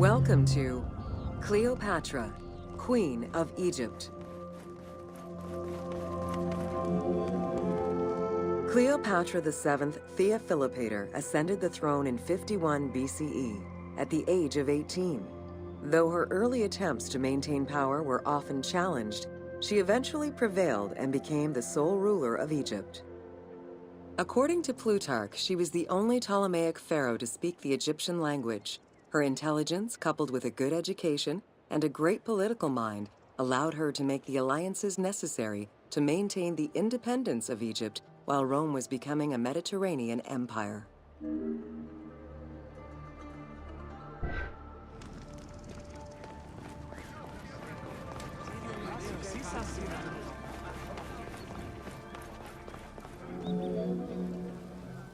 Welcome to Cleopatra, Queen of Egypt. Cleopatra VII Theophilopator ascended the throne in 51 BCE at the age of 18. Though her early attempts to maintain power were often challenged, she eventually prevailed and became the sole ruler of Egypt. According to Plutarch, she was the only Ptolemaic pharaoh to speak the Egyptian language. Her intelligence, coupled with a good education and a great political mind, allowed her to make the alliances necessary to maintain the independence of Egypt while Rome was becoming a Mediterranean empire.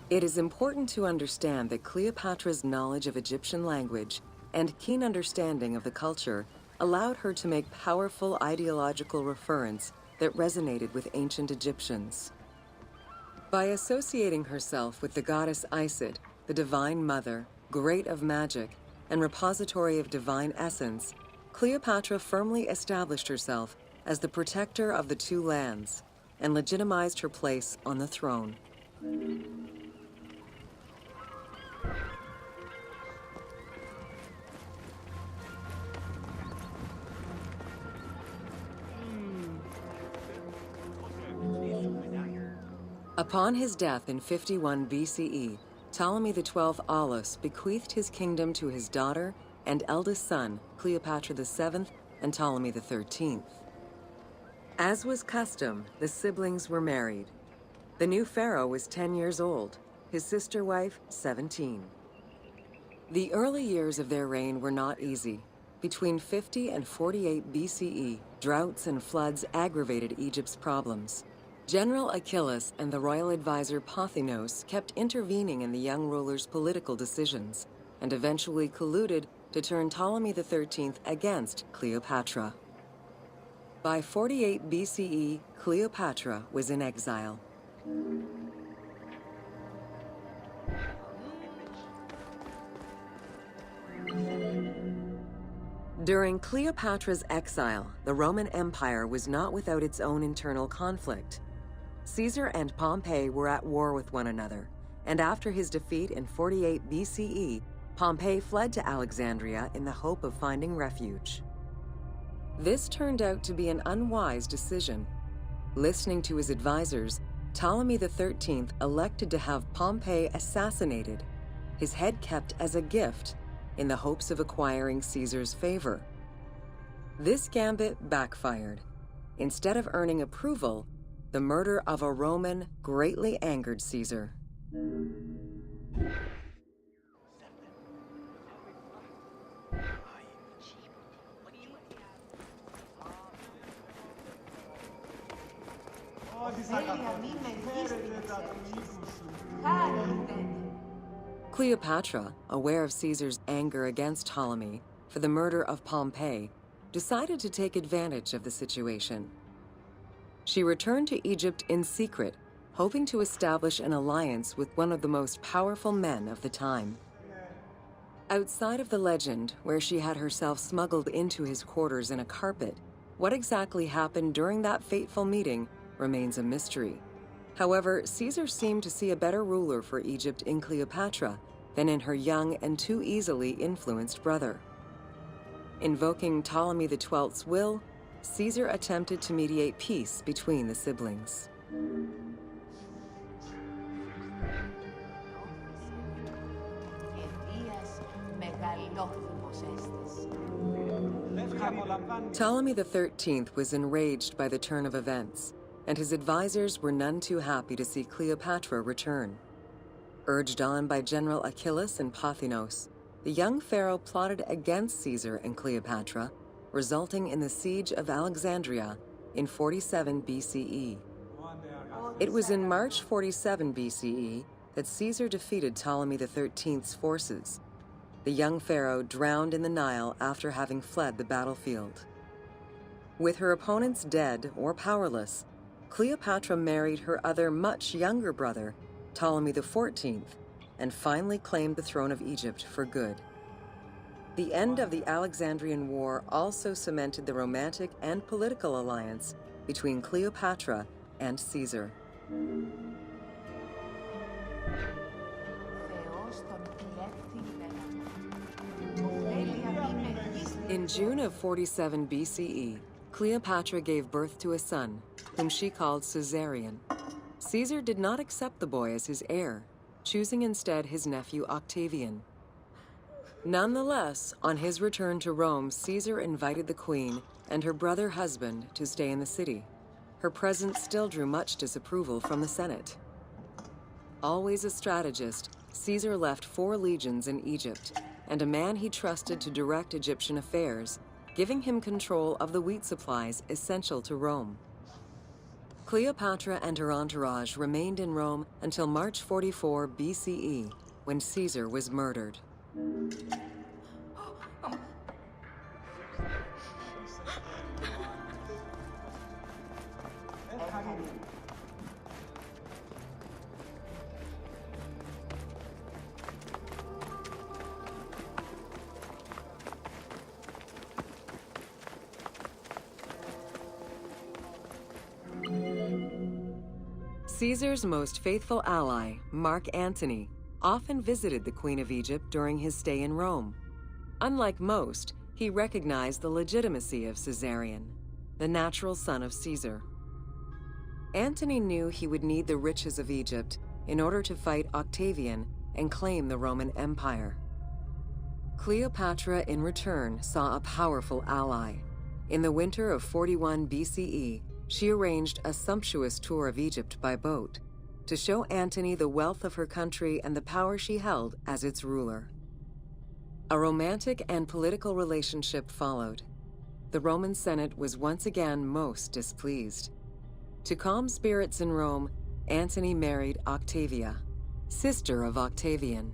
It is important to understand that Cleopatra's knowledge of Egyptian language and keen understanding of the culture allowed her to make powerful ideological referents that resonated with ancient Egyptians. By associating herself with the goddess Isis, the divine mother, great of magic, and repository of divine essence, Cleopatra firmly established herself as the protector of the two lands and legitimized her place on the throne. Upon his death in 51 BCE, Ptolemy XII Aulus bequeathed his kingdom to his daughter and eldest son, Cleopatra VII and Ptolemy XIII. As was custom, the siblings were married. The new pharaoh was 10 years old, his sister wife 17. The early years of their reign were not easy. Between 50 and 48 BCE, droughts and floods aggravated Egypt's problems. General Achilles and the royal advisor Pothinos kept intervening in the young ruler's political decisions and eventually colluded to turn Ptolemy XIII against Cleopatra. By 48 BCE, Cleopatra was in exile. During Cleopatra's exile, the Roman Empire was not without its own internal conflict. Caesar and Pompey were at war with one another, and after his defeat in 48 BCE, Pompey fled to Alexandria in the hope of finding refuge. This turned out to be an unwise decision. Listening to his advisors, Ptolemy XIII elected to have Pompey assassinated, his head kept as a gift, in the hopes of acquiring Caesar's favor. This gambit backfired. Instead of earning approval, the murder of a Roman greatly angered Caesar. Cleopatra, aware of Caesar's anger against Ptolemy for the murder of Pompey, decided to take advantage of the situation. She returned to Egypt in secret, hoping to establish an alliance with one of the most powerful men of the time. Outside of the legend, where she had herself smuggled into his quarters in a carpet, what exactly happened during that fateful meeting remains a mystery. However, Caesar seemed to see a better ruler for Egypt in Cleopatra than in her young and too easily influenced brother. Invoking Ptolemy XII's will, Caesar attempted to mediate peace between the siblings. Ptolemy XIII was enraged by the turn of events, and his advisors were none too happy to see Cleopatra return. Urged on by General Achilles and Pothinos, the young pharaoh plotted against Caesar and Cleopatra, resulting in the siege of Alexandria in 47 BCE. It was in March 47 BCE that Caesar defeated Ptolemy XIII's forces. The young pharaoh drowned in the Nile after having fled the battlefield. With her opponents dead or powerless, Cleopatra married her other much younger brother, Ptolemy XIV, and finally claimed the throne of Egypt for good. The end of the Alexandrian War also cemented the romantic and political alliance between Cleopatra and Caesar. In June of 47 BCE, Cleopatra gave birth to a son, whom she called Caesarion. Caesar did not accept the boy as his heir, choosing instead his nephew Octavian. Nonetheless, on his return to Rome, Caesar invited the queen and her brother husband to stay in the city. Her presence still drew much disapproval from the Senate. Always a strategist, Caesar left 4 legions in Egypt and a man he trusted to direct Egyptian affairs, giving him control of the wheat supplies essential to Rome. Cleopatra and her entourage remained in Rome until March 44 BCE, when Caesar was murdered. Caesar's most faithful ally, Mark Antony, often visited the Queen of Egypt during his stay in Rome. Unlike most, he recognized the legitimacy of Caesarion, the natural son of Caesar. Antony knew he would need the riches of Egypt in order to fight Octavian and claim the Roman Empire. Cleopatra, in return, saw a powerful ally. In the winter of 41 BCE, she arranged a sumptuous tour of Egypt by boat to show Antony the wealth of her country and the power she held as its ruler. A romantic and political relationship followed. The Roman Senate was once again most displeased. To calm spirits in Rome, Antony married Octavia, sister of Octavian.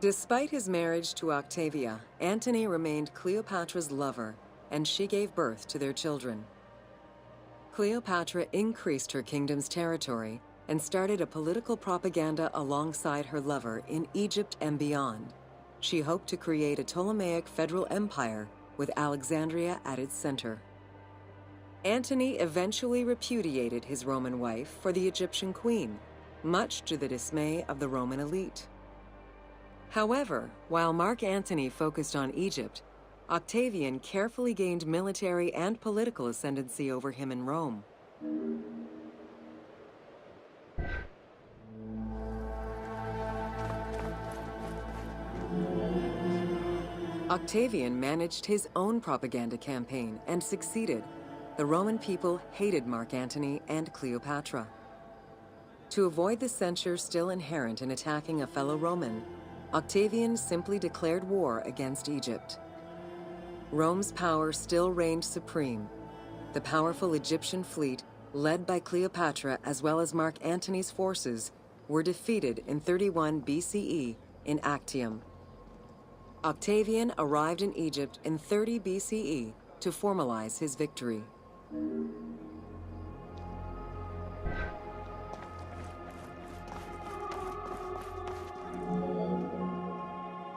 Despite his marriage to Octavia, Antony remained Cleopatra's lover, and she gave birth to their children. Cleopatra increased her kingdom's territory and started a political propaganda alongside her lover in Egypt and beyond. She hoped to create a Ptolemaic federal empire with Alexandria at its center. Antony eventually repudiated his Roman wife for the Egyptian queen, much to the dismay of the Roman elite. However, while Mark Antony focused on Egypt, Octavian carefully gained military and political ascendancy over him in Rome. Octavian managed his own propaganda campaign and succeeded. The Roman people hated Mark Antony and Cleopatra. To avoid the censure still inherent in attacking a fellow Roman, Octavian simply declared war against Egypt. Rome's power still reigned supreme. The powerful Egyptian fleet, led by Cleopatra as well as Mark Antony's forces, were defeated in 31 BCE in Actium. Octavian arrived in Egypt in 30 BCE to formalize his victory.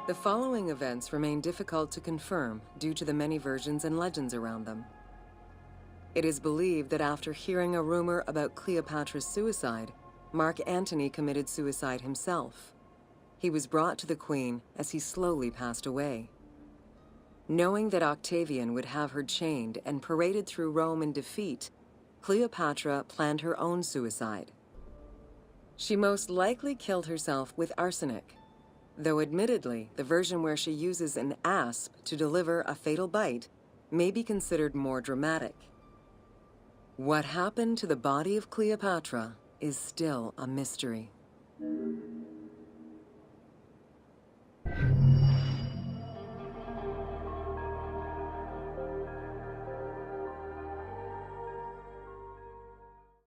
The following events remain difficult to confirm due to the many versions and legends around them. It is believed that after hearing a rumor about Cleopatra's suicide, Mark Antony committed suicide himself. He was brought to the queen as he slowly passed away. Knowing that Octavian would have her chained and paraded through Rome in defeat, Cleopatra planned her own suicide. She most likely killed herself with arsenic, though admittedly, the version where she uses an asp to deliver a fatal bite may be considered more dramatic. What happened to the body of Cleopatra is still a mystery.